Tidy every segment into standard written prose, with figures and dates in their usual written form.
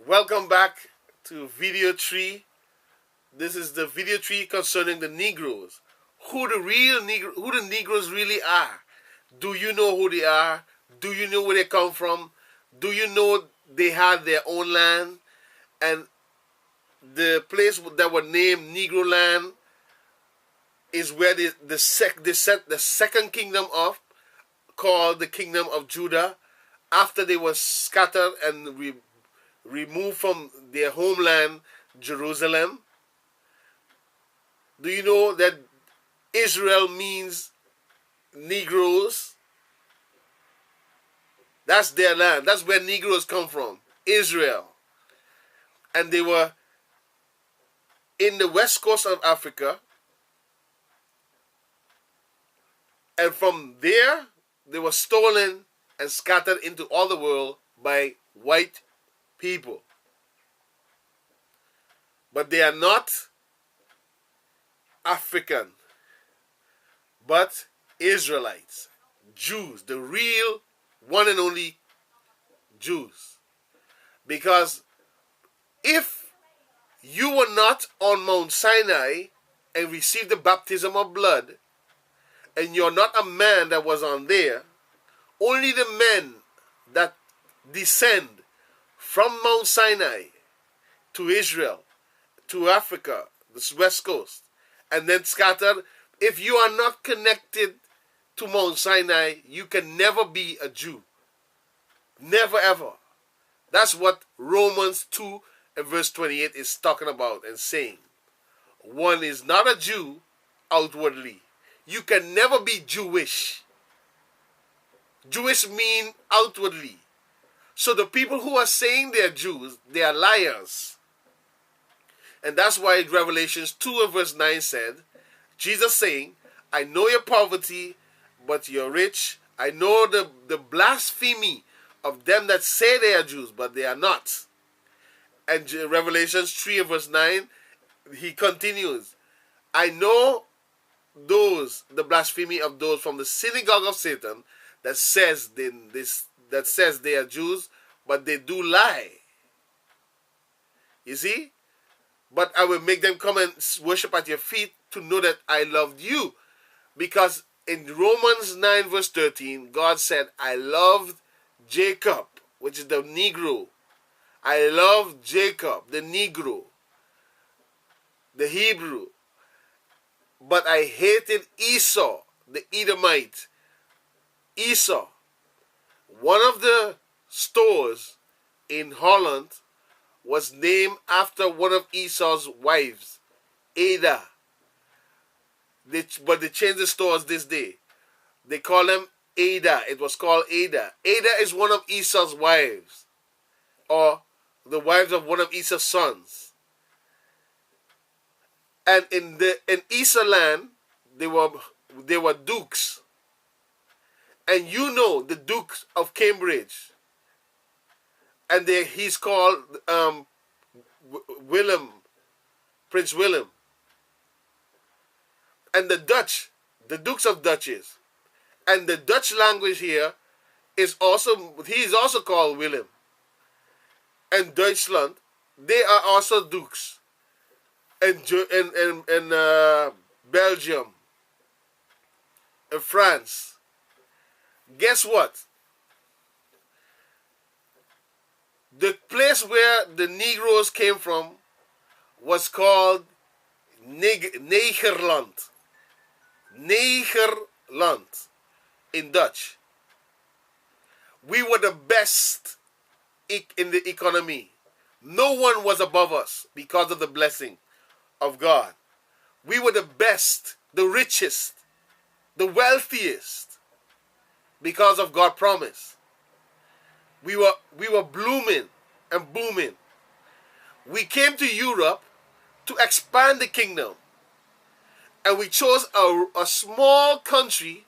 Welcome back to video 3. This is the video 3 concerning the Negroes. Who the Negroes really are. Do you know who they are? Do you know where they come from? Do you know they had their own land? And the place that was named Negro land is where they set the second kingdom up, called the kingdom of Judah, after they were scattered and removed from their homeland, Jerusalem. Do you know that Israel means Negroes? That's their land. That's where Negroes come from, Israel. And they were in the west coast of Africa. And from there, they were stolen and scattered into all the world by white people. But they are not African, but Israelites, Jews, the real one and only Jews. Because if you were not on Mount Sinai and received the baptism of blood, and you're not a man that was on there, only the men that descend from Mount Sinai to Israel, to Africa, the west coast, and then scattered, if you are not connected to Mount Sinai, you can never be a Jew. Never ever. That's what Romans 2 and verse 28 is talking about and saying. One is not a Jew outwardly. You can never be Jewish. Jewish mean outwardly. So the people who are saying they're Jews, they are liars. And that's why Revelations 2 and verse 9 said, Jesus saying, I know your poverty, but you're rich. I know the blasphemy of them that say they are Jews, but they are not. And Revelations 3 and verse 9, he continues, I know the blasphemy of those from the synagogue of Satan that says they are Jews, but they do lie. You see? But I will make them come and worship at your feet to know that I loved you. Because in Romans 9 verse 13, God said, I loved Jacob, which is the Negro. I loved Jacob, the Negro, the Hebrew. But I hated Esau, the Edomite. Esau. One of the stores in Holland was named after one of Esau's wives, Ada. But they changed the stores this day. They call them Ada. It was called Ada. Ada is one of Esau's wives, or the wives of one of Esau's sons. And in Esau land, they were dukes. And you know the Duke of Cambridge. And he's called Willem, Prince Willem. And the Dutch, the Dukes of Duchess. And the Dutch language here is also called Willem. And Deutschland, they are also dukes. And Belgium. And France. Guess what? The place where the Negroes came from was called Nederland. Nederland in Dutch. We were the best in the economy. No one was above us because of the blessing of God. We were the best, the richest, the wealthiest because of God's promise. We were blooming and booming. We came to Europe to expand the kingdom. And we chose a small country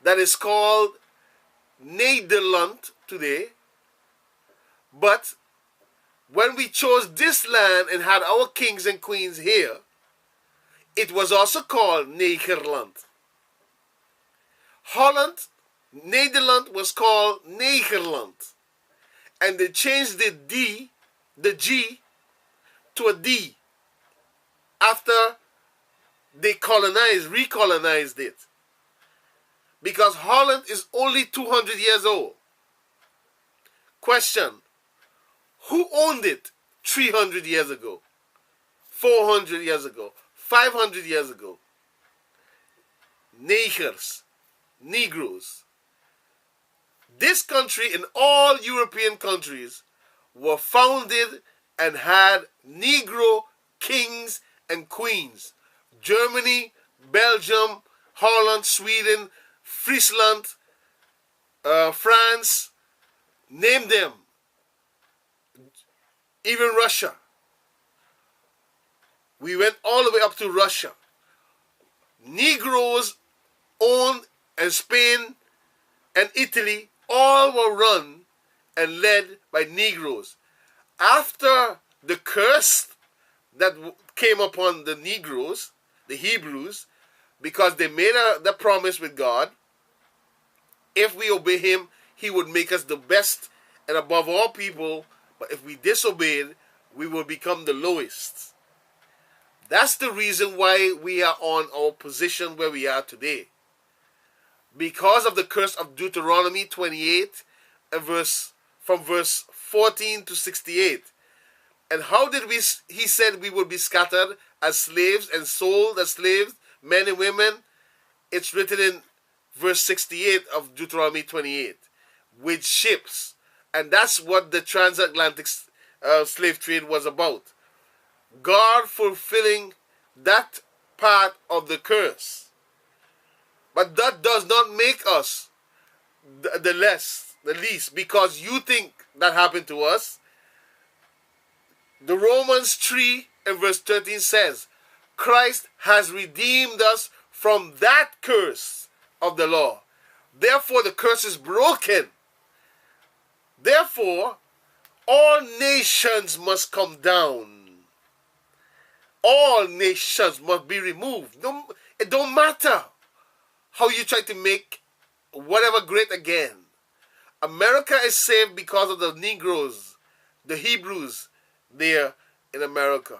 that is called Nederland today. But when we chose this land and had our kings and queens here, it was also called Nederland. Holland, Nederland was called Nederland. And they changed the D the G to a D after they recolonized it. Because Holland is only 200 years old. Question: who owned it 300 years ago? 400 years ago? 500 years ago? Negroes. This country and all European countries were founded and had Negro kings and queens. Germany, Belgium, Holland, Sweden, Friesland, France, name them. Even Russia. We went all the way up to Russia. Negroes owned, and Spain and Italy all were run and led by Negroes. After the curse that came upon the Negroes, the Hebrews, because they made the promise with God, if we obey him, he would make us the best and above all people, but if we disobeyed, we will become the lowest. That's the reason why we are on our position where we are today. Because of the curse of Deuteronomy 28, and from verse 14 to 68. And how did he said we would be scattered as slaves and sold as slaves, men and women? It's written in verse 68 of Deuteronomy 28, with ships. And that's what the transatlantic slave trade was about. God fulfilling that part of the curse. But that does not make us the least, because you think that happened to us. The Romans 3 and verse 13 says, Christ has redeemed us from that curse of the law. Therefore the curse is broken. Therefore, all nations must come down. All nations must be removed. It don't matter how you try to make whatever great again. America is saved because of the Negroes, the Hebrews there in America.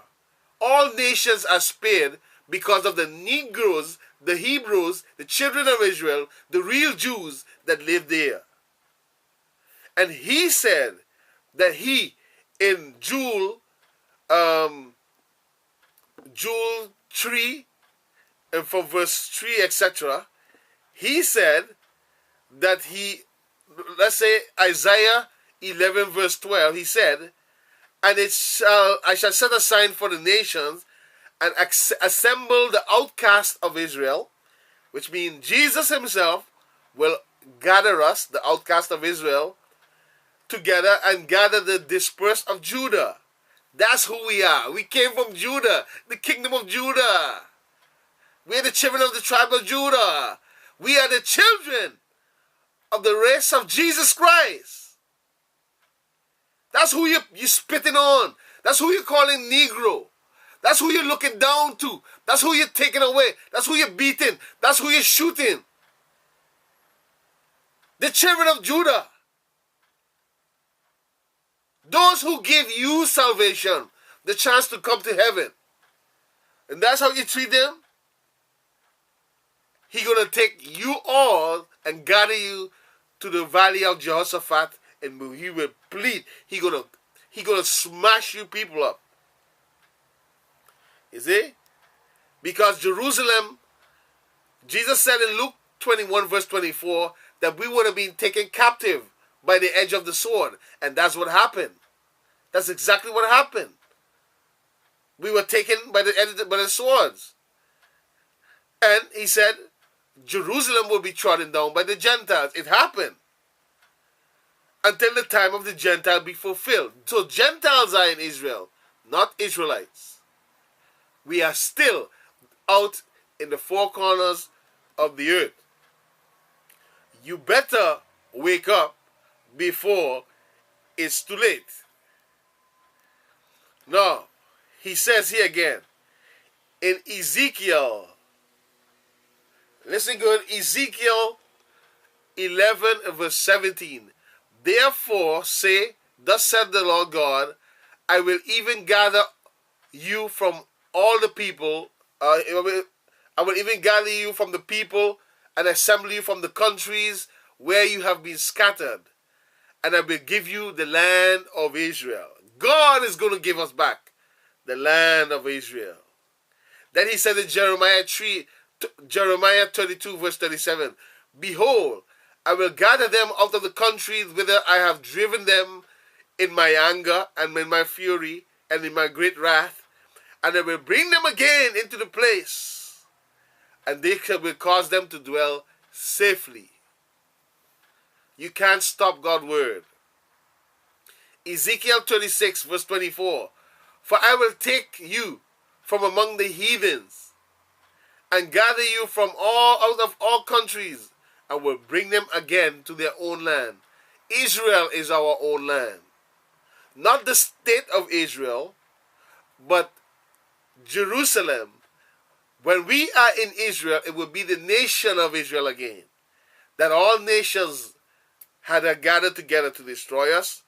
All nations are spared because of the Negroes, the Hebrews, the children of Israel, the real Jews that live there. And he said that he, in Joel 3, and from verse 3, etc., he said that let's say Isaiah 11 verse 12, he said, and I shall set a sign for the nations and assemble the outcast of Israel, which means Jesus himself will gather us, the outcast of Israel, together and gather the dispersed of Judah. That's who we are. We came from Judah, the kingdom of Judah. We are the children of the tribe of Judah. We are the children of the race of Jesus Christ. That's who you're spitting on. That's who you're calling Negro. That's who you're looking down to. That's who you're taking away. That's who you're beating. That's who you're shooting. The children of Judah. Those who give you salvation, the chance to come to heaven. And that's how you treat them. He's going to take you all and gather you to the valley of Jehoshaphat, and he will plead. He's going to smash you people up. You see? Because Jerusalem, Jesus said in Luke 21 verse 24 that we would have been taken captive by the edge of the sword. And that's what happened. That's exactly what happened. We were taken by the swords. And he said, Jerusalem will be trodden down by the Gentiles. It happened. Until the time of the Gentile be fulfilled. So Gentiles are in Israel, not Israelites. We are still out in the four corners of the earth. You better wake up before it's too late. Now, he says here again, in Ezekiel, listen good, Ezekiel 11 verse 17, therefore say, thus said the Lord God, I will even gather you from all the people. I will even gather you from the people and assemble you from the countries where you have been scattered. And I will give you the land of Israel. God is going to give us back the land of Israel. Then he said in Jeremiah 32 verse 37, Behold, I will gather them out of the countries whither I have driven them in my anger and in my fury and in my great wrath, and I will bring them again into the place, and they will cause them to dwell safely. You can't stop God's word. Ezekiel 26 verse 24, For I will take you from among the heathens and gather you from out of all countries, and will bring them again to their own land. Israel is our own land. Not the state of Israel, but Jerusalem. When we are in Israel, it will be the nation of Israel again. That all nations had gathered together to destroy us.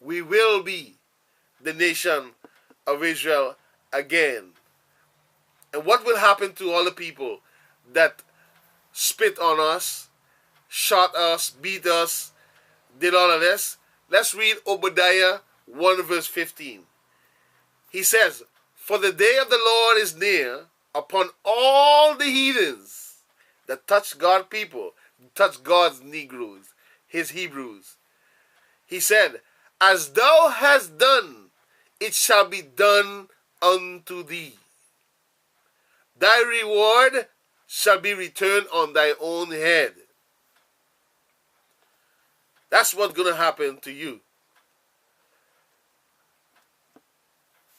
We will be the nation of Israel again. And what will happen to all the people that spit on us, shot us, beat us, did all of this? Let's read Obadiah 1 verse 15. He says, For the day of the Lord is near upon all the heathens that touch God's people, touch God's Negroes, his Hebrews. He said, As thou hast done, it shall be done unto thee. Thy reward shall be returned on thy own head. That's what's going to happen to you.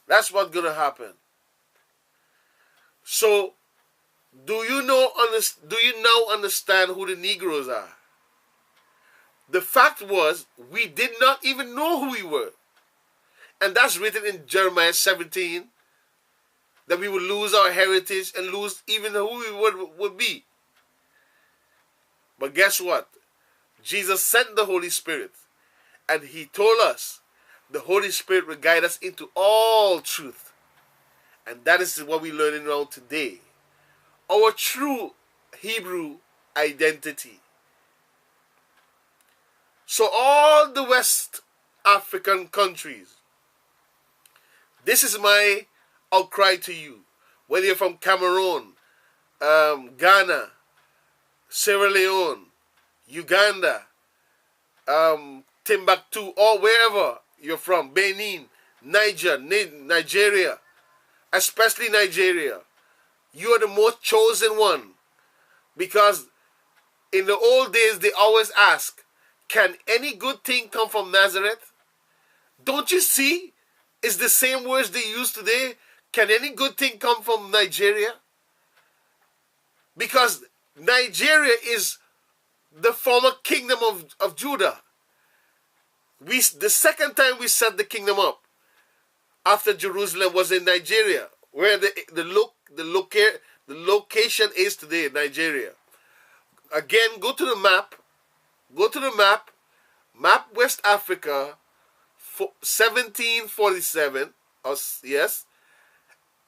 That's what's going to happen. So, do you now understand who the Negroes are? The fact was, we did not even know who we were. And that's written in Jeremiah 17, that we would lose our heritage and lose even who we would be. But guess what? Jesus sent the Holy Spirit, and he told us the Holy Spirit will guide us into all truth. And that is what we're learning now today. Our true Hebrew identity. So all the West African countries, this is my outcry to you. Whether you're from Cameroon, Ghana, Sierra Leone, Uganda, Timbuktu, or wherever you're from, Benin, Nigeria, especially Nigeria, you are the most chosen one. Because in the old days, they always ask, can any good thing come from Nazareth? Don't you see? It's the same words they use today. Can any good thing come from Nigeria? Because Nigeria is the former kingdom of Judah. The second time we set the kingdom up after Jerusalem was in Nigeria, where the location is today, Nigeria. Again, go to the map. Go to the map. Map West Africa, 1747. Yes.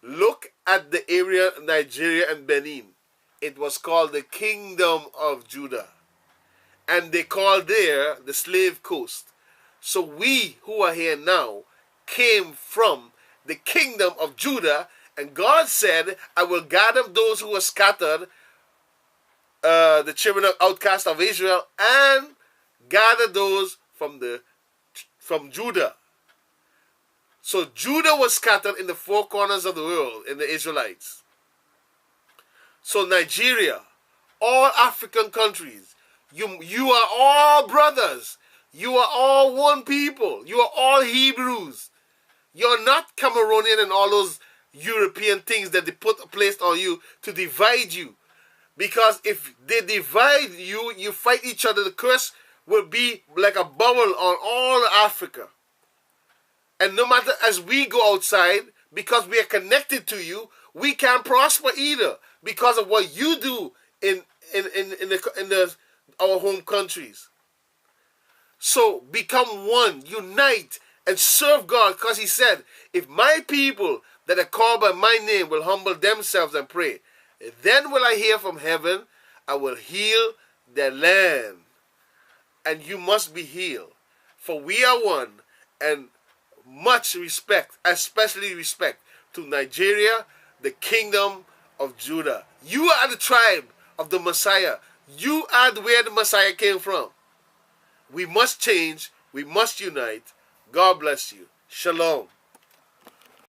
Look at the area of Nigeria and Benin. It was called the Kingdom of Judah. And they called there the Slave Coast. So we who are here now came from the Kingdom of Judah. And God said, I will gather those who are scattered, the children of outcasts of Israel, and gather those from Judah. So Judah was scattered in the four corners of the world in the Israelites. So Nigeria, all African countries, you are all brothers. You are all one people. You are all Hebrews. You're not Cameroonian and all those European things that they placed on you to divide you. Because if they divide you, you fight each other. The curse will be like a bubble on all Africa. And no matter as we go outside, because we are connected to you, we can't prosper either because of what you do in our home countries. So become one, unite, and serve God, because he said, if my people that are called by my name will humble themselves and pray, then will I hear from heaven, I will heal their land. And you must be healed. For we are one, and much respect, especially respect to Nigeria, the kingdom of Judah. You are the tribe of the Messiah. You are where the Messiah came from. We must change. We must unite. God bless you. Shalom.